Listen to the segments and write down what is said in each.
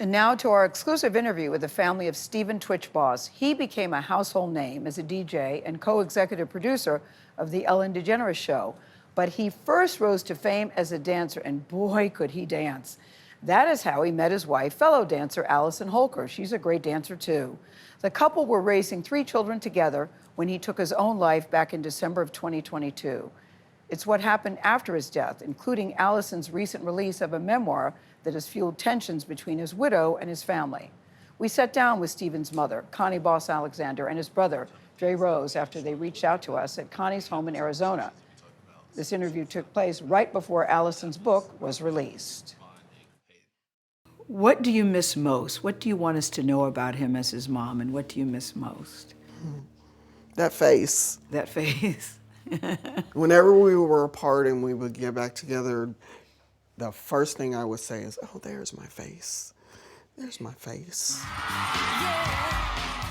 And now to our exclusive interview with the family of Stephen "Twitch" Boss. He became a household name as a DJ and co-executive producer of The Ellen DeGeneres Show. But he first rose to fame as a dancer, and boy, could he dance. That is how he met his wife, fellow dancer Allison Holker. She's a great dancer, too. The couple were raising 3 children together when he took his own life back in December of 2022. It's what happened after his death, including Allison's recent release of a memoir that has fueled tensions between his widow and his family. We sat down with Stephen's mother, Connie Boss Alexander, and his brother, Dre Rose, after they reached out to us at Connie's home in Arizona. This interview took place right before Allison's book was released. What do you miss most? What do you want us to know about him as his mom, and what do you miss most? That face. That face. Whenever we were apart and we would get back together, the first thing I would say is, oh, there's my face. There's my face.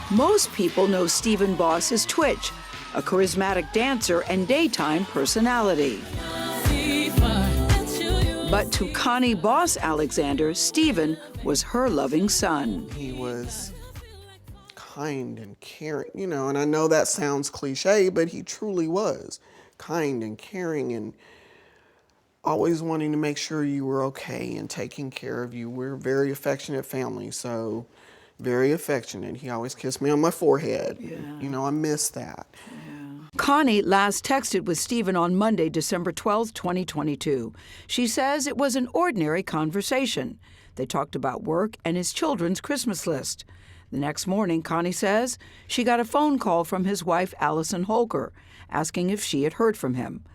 Most people know Stephen Boss as Twitch, a charismatic dancer and daytime personality. But to Connie Boss Alexander, Stephen was her loving son. He was kind and caring, you know, and I know that sounds cliche, but he truly was kind and caring and always wanting to make sure you were okay and taking care of you. We're a very affectionate family, so very affectionate. He always kissed me on my forehead. Yeah. You know, I miss that. Connie last texted with Stephen on Monday, December 12, 2022. She says it was an ordinary conversation. They talked about work and his children's Christmas list. The next morning, Connie says, she got a phone call from his wife, Allison Holker, asking if she had heard from him.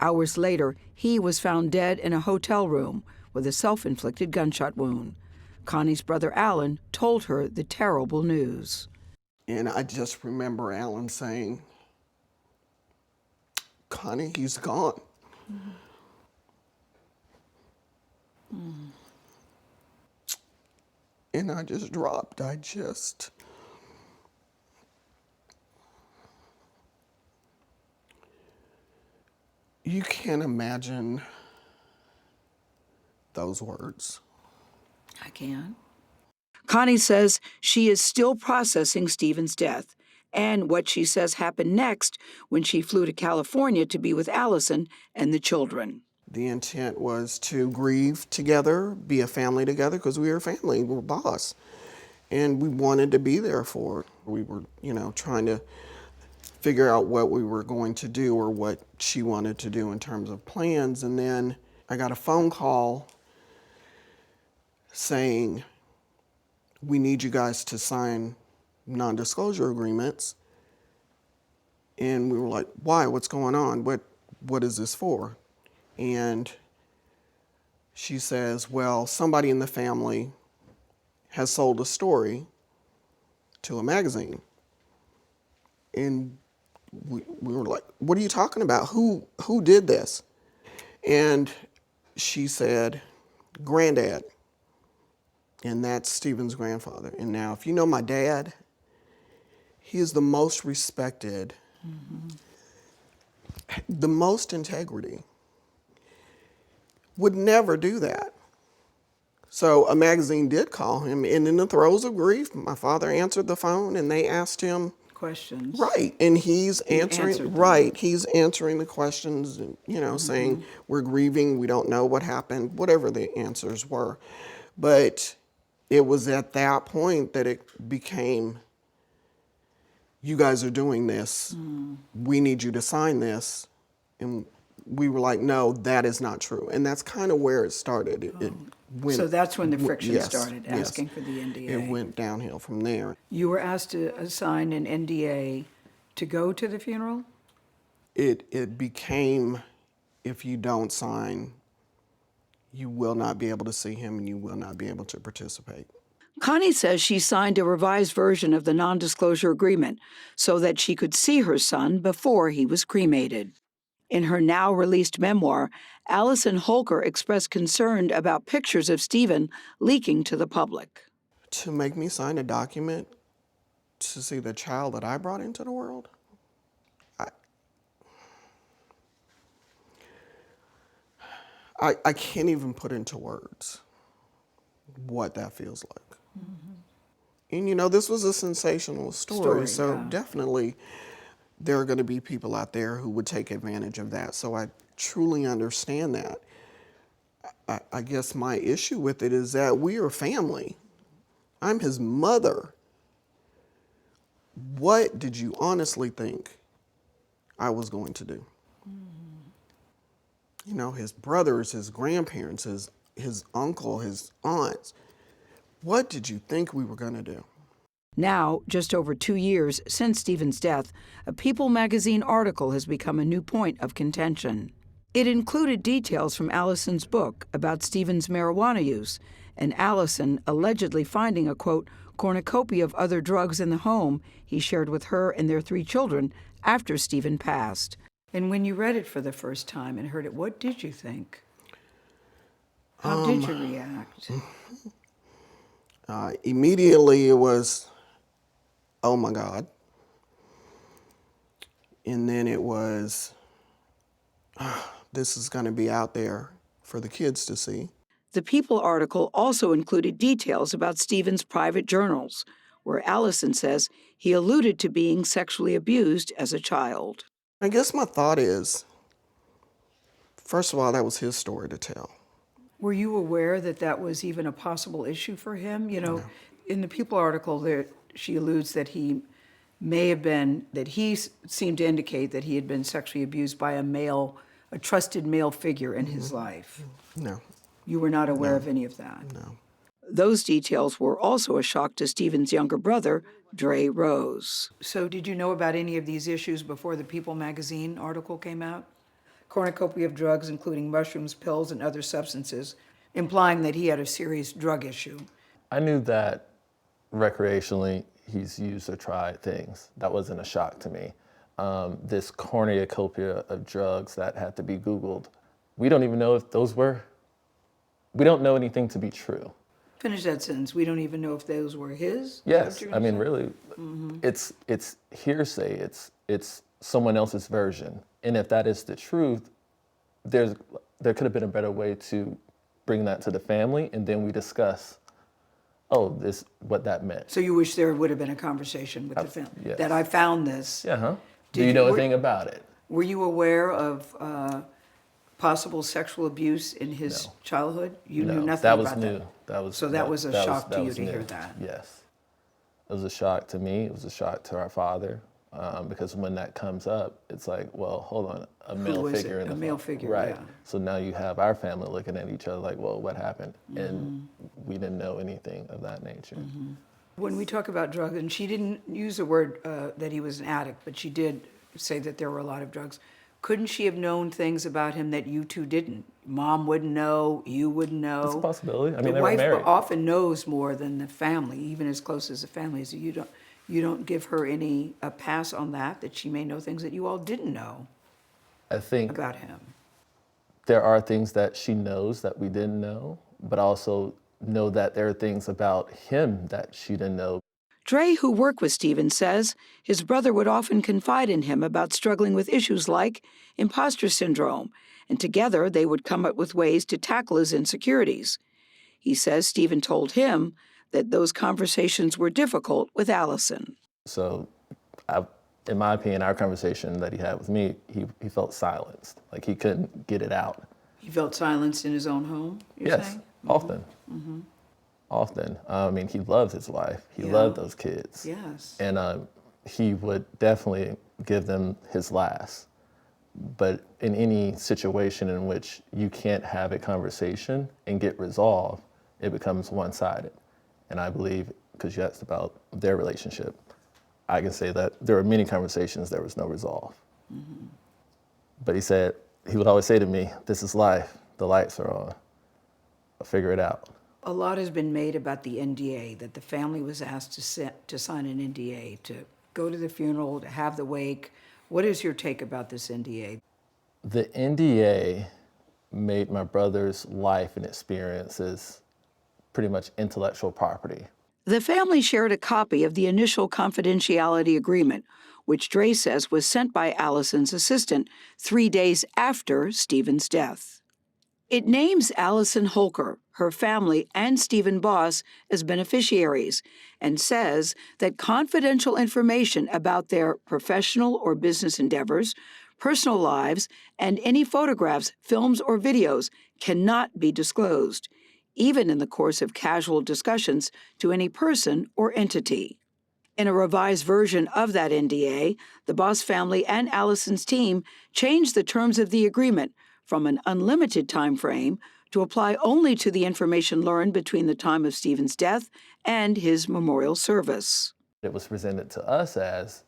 Hours later, he was found dead in a hotel room with a self-inflicted gunshot wound. Connie's brother, Alan, told her the terrible news. And I just remember Alan saying, Connie, he's gone. And I just dropped. You can't imagine those words. I can. Connie says she is still processing Stephen's death and what she says happened next when she flew to California to be with Allison and the children. The intent was to grieve together, be a family together, because we were a family, we were boss. And we wanted to be there for her. We were, you know, trying to figure out what we were going to do or what she wanted to do in terms of plans. And then I got a phone call saying, we need you guys to sign non-disclosure agreements. And we were like, why? What's going on? What is this for? And she says, well, somebody in the family has sold a story to a magazine. And we were like, what are you talking about? Who did this? And she said, Granddad. And that's Stephen's grandfather. And now, if you know my dad, he is the most respected, the most integrity. Would never do that. So a magazine did call him, and in the throes of grief, my father answered the phone, and they asked him questions. Right, and he's answering. answered them. Right, he's answering the questions, and, you know, saying we're grieving, we don't know what happened, whatever the answers were. But it was at that point that it became, you guys are doing this. We need you to sign this. And we were like, no, that is not true. And that's kind of where it started. It went, So that's when the friction yes, started, yes. asking for the NDA. It went downhill from there. You were asked to sign an NDA to go to the funeral? It became, if you don't sign, you will not be able to see him and you will not be able to participate. Connie says she signed a revised version of the non-disclosure agreement so that she could see her son before he was cremated. In her now-released memoir, Allison Holker expressed concern about pictures of Stephen leaking to the public. To make me sign a document to see the child that I brought into the world, I can't even put into words what that feels like. And you know, this was a sensational story, so yeah. definitely there are going to be people out there who would take advantage of that. So I truly understand that. I guess my issue with it is that we are family. I'm his mother. What did you honestly think I was going to do? You know, his brothers, his grandparents, his uncle, his aunts. What did you think we were going to do? Now, just over 2 years since Stephen's death, a People magazine article has become a new point of contention. It included details from Allison's book about Stephen's marijuana use and Allison allegedly finding a, quote, cornucopia of other drugs in the home he shared with her and their 3 children after Stephen passed. And when you read it for the first time and heard it, what did you think? How did you react? Immediately it was, oh my God. And then it was, this is going to be out there for the kids to see. The People article also included details about Stephen's private journals, where Allison says he alluded to being sexually abused as a child. I guess my thought is, first of all, that was his story to tell. Were you aware that that was even a possible issue for him? You know, no. In the People article, there, she alludes that he may have been, that he seemed to indicate that he had been sexually abused by a trusted male figure in his life. No. You were not aware of any of that? No. Those details were also a shock to Stephen's younger brother, Dre Rose. So did you know about any of these issues before the People magazine article came out? Cornucopia of drugs, including mushrooms, pills, and other substances, implying that he had a serious drug issue. I knew that recreationally he's used or tried things. That wasn't a shock to me. This cornucopia of drugs that had to be Googled, we don't even know if those were, we don't know anything to be true. Finish that sentence. We don't even know if those were his? Yes, I mean, really, it's hearsay. It's someone else's version. And if that is the truth, there could have been a better way to bring that to the family, and then we discuss, what that meant. So you wish there would have been a conversation with the family? Yes. That I found this. Yeah, huh? Do you know anything about it? Were you aware of possible sexual abuse in his childhood? You knew nothing about that? That was new. That was a shock to you to hear that? Yes. It was a shock to me. It was a shock to our father. Because when that comes up, it's like, well, hold on, a male figure in the a male figure, right? Yeah. So now you have our family looking at each other like, well, what happened? And we didn't know anything of that nature. When we talk about drugs, and she didn't use the word that he was an addict, but she did say that there were a lot of drugs. Couldn't she have known things about him that you two didn't? Mom wouldn't know, you wouldn't know. It's a possibility. I mean, the they were married. wife often knows more than the family, even as close as the family. So you don't give her a pass on that she may know things that you all didn't know. I think about him. There are things that she knows that we didn't know, but also know that there are things about him that she didn't know. Dre, who worked with Stephen, says his brother would often confide in him about struggling with issues like imposter syndrome, and together they would come up with ways to tackle his insecurities. He says Stephen told him that those conversations were difficult with Allison. So, in my opinion, our conversation that he had with me, he felt silenced, like he couldn't get it out. He felt silenced in his own home, you're saying? Often. Often. I mean, he loved his wife. He loved those kids. Yes. And he would definitely give them his last. But in any situation in which you can't have a conversation and get resolved, it becomes one-sided. And I believe, because you asked about their relationship, I can say that there were many conversations there was no resolve. But he would always say to me, this is life, the lights are on, I'll figure it out. A lot has been made about the NDA, that the family was asked to sign an NDA, to go to the funeral, to have the wake. What is your take about this NDA? The NDA made my brother's life and experiences pretty much intellectual property. The family shared a copy of the initial confidentiality agreement, which Dre says was sent by Allison's assistant 3 days after Stephen's death. It names Allison Holker, her family, and Stephen Boss as beneficiaries and says that confidential information about their professional or business endeavors, personal lives, and any photographs, films, or videos cannot be disclosed, even in the course of casual discussions to any person or entity. In a revised version of that NDA, the Boss family and Allison's team changed the terms of the agreement from an unlimited time frame to apply only to the information learned between the time of Stephen's death and his memorial service. It was presented to us as,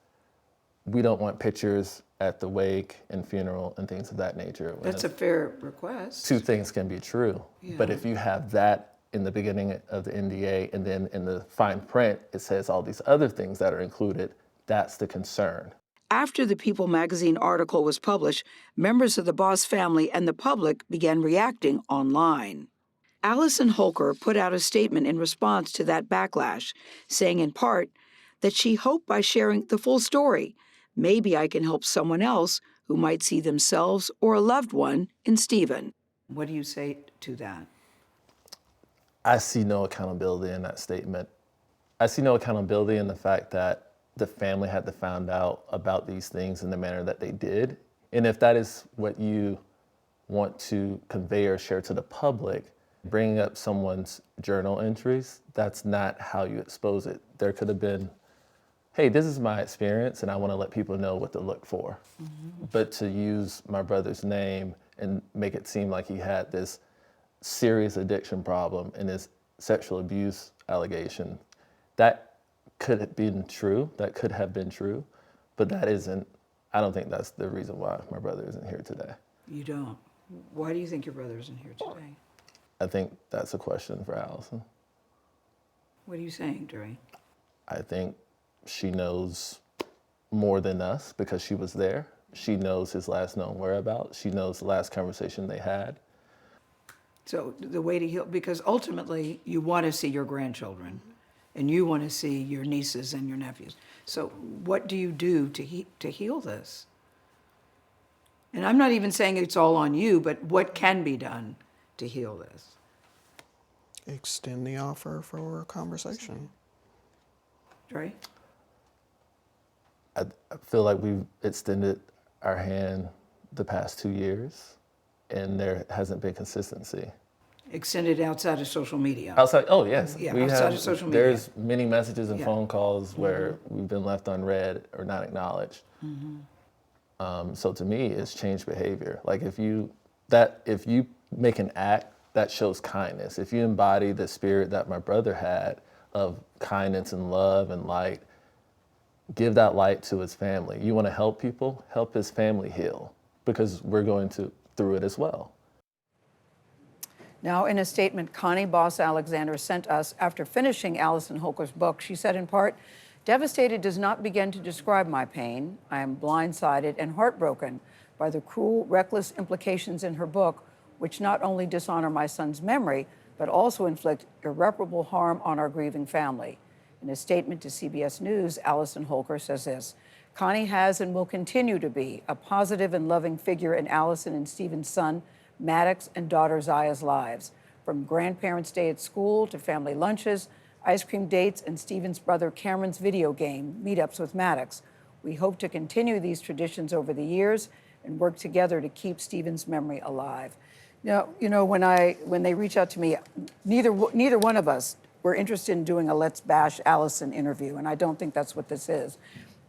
we don't want pictures at the wake and funeral and things of that nature. That's a fair request. Two things can be true. Yeah. But if you have that in the beginning of the NDA and then in the fine print, it says all these other things that are included, that's the concern. After the People magazine article was published, members of the Boss family and the public began reacting online. Allison Holker put out a statement in response to that backlash, saying in part that she hoped by sharing the full story, maybe I can help someone else who might see themselves or a loved one in Stephen. What do you say to that? I see no accountability in that statement. I see no accountability in the fact that the family had to find out about these things in the manner that they did. And if that is what you want to convey or share to the public, bringing up someone's journal entries, that's not how you expose it. There could have been, hey, this is my experience and I want to let people know what to look for. Mm-hmm. But to use my brother's name and make it seem like he had this serious addiction problem and his sexual abuse allegation, that could have been true, but that isn't, I don't think that's the reason why my brother isn't here today. You don't? Why do you think your brother isn't here today? I think that's a question for Allison. What are you saying, Dre? I think she knows more than us because she was there. She knows his last known whereabouts. She knows the last conversation they had. So the way to heal, because ultimately you want to see your grandchildren and you want to see your nieces and your nephews. So what do you do to heal this? And I'm not even saying it's all on you, but what can be done to heal this? Extend the offer for a conversation. Dre? I feel like we've extended our hand the past 2 years and there hasn't been consistency. Extended outside of social media. Outside, oh yes. Yeah, outside of social media. There's many messages and Yeah. phone calls where we've been left unread or not acknowledged. Mm-hmm. So to me, it's changed behavior. Like if you make an act that shows kindness, if you embody the spirit that my brother had of kindness and love and light, give that light to his family. You want to help people, help his family heal, because we're going through it as well. Now, in a statement Connie Boss Alexander sent us after finishing Allison Holker's book, she said in part, "Devastated does not begin to describe my pain. I am blindsided and heartbroken by the cruel, reckless implications in her book, which not only dishonor my son's memory, but also inflict irreparable harm on our grieving family." In a statement to CBS News, Allison Holker says this, "Connie has and will continue to be a positive and loving figure in Allison and Stephen's son, Maddox, and daughter Zaya's lives. From grandparents' day at school to family lunches, ice cream dates, and Stephen's brother Cameron's video game meetups with Maddox. We hope to continue these traditions over the years and work together to keep Stephen's memory alive." Now, when they reach out to me, neither one of us were interested in doing a Let's Bash Allison interview, and I don't think that's what this is.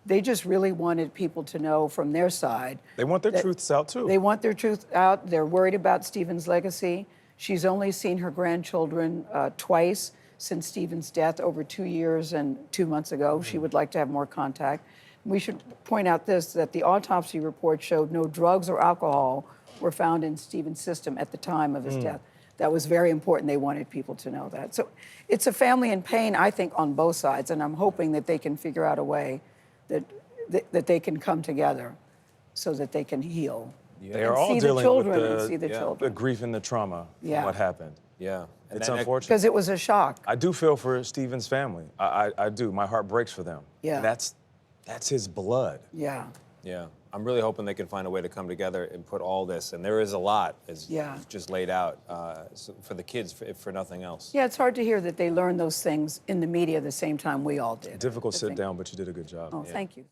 They just really wanted people to know from their side. They want their truths out, too. They want their truth out. They're worried about Stephen's legacy. She's only seen her grandchildren twice since Stephen's death over 2 years and 2 months ago. She would like to have more contact. We should point out that the autopsy report showed no drugs or alcohol were found in Stephen's system at the time of his death. That was very important. They wanted people to know that. So it's a family in pain, I think, on both sides, and I'm hoping that they can figure out a way that they can come together so that they can heal. They are all dealing with the grief and the trauma from what happened. Yeah. And it's unfortunate. Because it was a shock. I do feel for Stephen's family. I do. My heart breaks for them. Yeah. And that's his blood. Yeah. Yeah. I'm really hoping they can find a way to come together and put all this, and there is a lot, as you've just laid out, for the kids, for nothing else. Yeah, it's hard to hear that they learned those things in the media the same time we all did. Difficult sit down, but you did a good job. Oh, thank you.